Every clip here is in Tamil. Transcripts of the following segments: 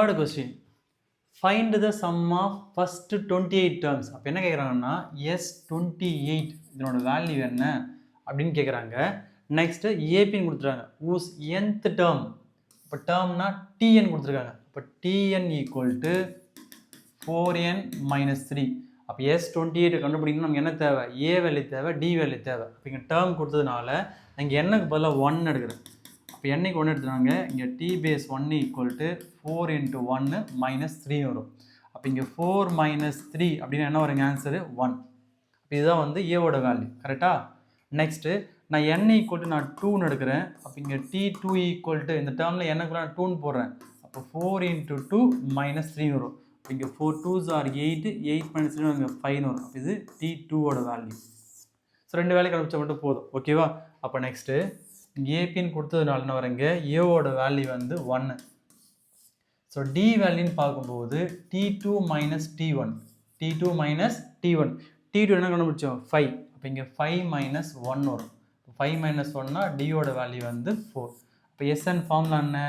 Third question. Find the sum of first 28 terms. அப்போ என்ன கேட்குறாங்கன்னா S28 இதனோட வேல்யூ என்ன அப்படின்னு கேட்குறாங்க. நெக்ஸ்ட் ஏபின்னு கொடுத்துருக்காங்க. whose nth term. இப்போ டேர்ம்னா tn கொடுத்துருக்காங்க. இப்போ tn equal to 4n minus 3. அப்போ S28 கண்டுபிடிக்கணும் நமக்கு என்ன தேவை? ஏ வேல்யூ தேவை, டி வேல்யூ தேவை. அப்போ இங்கே டேர்ம் கொடுத்ததுனால இங்கே என்னக்கு பதிலாக 1 எடுக்கிறேன். இப்போ என்னைக்கு 1 எடுத்துனாங்க, இங்கே t base 1 equal to 4 into 1 minus 3 வரும். அப்போ இங்கே 4 மைனஸ் 3 அப்படின்னா என்ன வருங்க ஆன்சரு 1. அப்போ இதுதான் வந்து ஏவோட வேல்யூ. கரெக்டாக? நெக்ஸ்ட்டு நான் n ஈக்குவல் டு நான் 2ன்னு எடுக்கிறேன். அப்போ இங்கே t2 ஈக்குவல் டு இந்த டேர்மில் என்னக்கு நான் 2ன்னு போடுறேன். அப்போ 4 இன்ட்டு 2 மைனஸ் 3 வரும். இப்போ இங்கே 4 2s are 8, 8 மைனஸ் 3 இங்கே 5 வரும். அப்போ இது t2ஓட வேல்யூ. ஸோ 2 வேல்யூ கண்டுபிடிச்சா மட்டும் போதும். ஓகேவா? அப்போ நெக்ஸ்ட்டு ஏபின்னு கொடுத்ததுனால என்ன வருங்க, ஏவோட வேல்யூ வந்து 1. ஸோ டி வேல்யூன்னு பார்க்கும்போது t2 minus t1, t2 minus t1, t2 என்ன கண்டுபிடிச்சோம் 5. அப்போ இங்கே 5 மைனஸ் 1 வரும். 5 மைனஸ் 1னா டியோட வேல்யூ வந்து 4. அப்போ எஸ்என் ஃபார்முலா என்ன?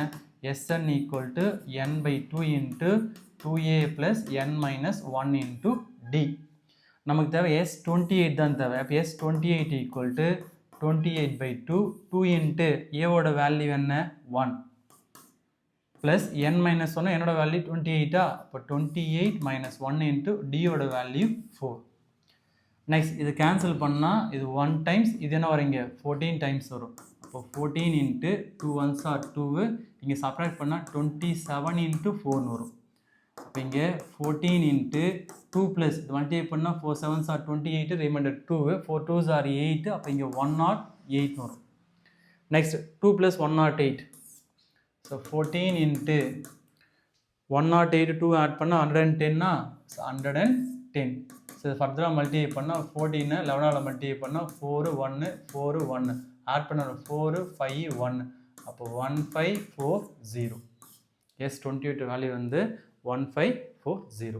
SN equal to n by 2 into 2a plus n minus 1 into d. நமக்கு தேவை S28 தான் தேவை. அப்போ S28 equal to 28 by 2, 2 into ஏவோட வேல்யூ என்ன 1 plus n minus 1 என்னோட வேல்யூ 28. அப்போ 28 minus 1 into டியோட வேல்யூ 4. நெக்ஸ்ட் இது கேன்சல் பண்ணால் இது 1 டைம்ஸ், இது என்ன வரீங்க 14 டைம்ஸ் வரும். அப்போ 14 into 2 1s are 2, இங்கே சப்ராக்ட் பண்ணால் 27 into 4 வரும். அப்போ இங்கே 14 into 2 plus 28 பண்ணால் 4 7s are 28, reminder 2, 4 2s are 8. அப்போ இங்கே 108 வரும். Next 2 plus 108. So 14 into 108 2 add பண்ணால் 110னா 110. ஸோ ஃபர்தராக மல்டிப்ளை பண்ணால் 14 11ஆல் மல்டிப்ளை பண்ணால் 4 1 4 1 ஆட் பண்ண 4 5 1. அப்போ 1540. S28 வேல்யூ வந்து 1540.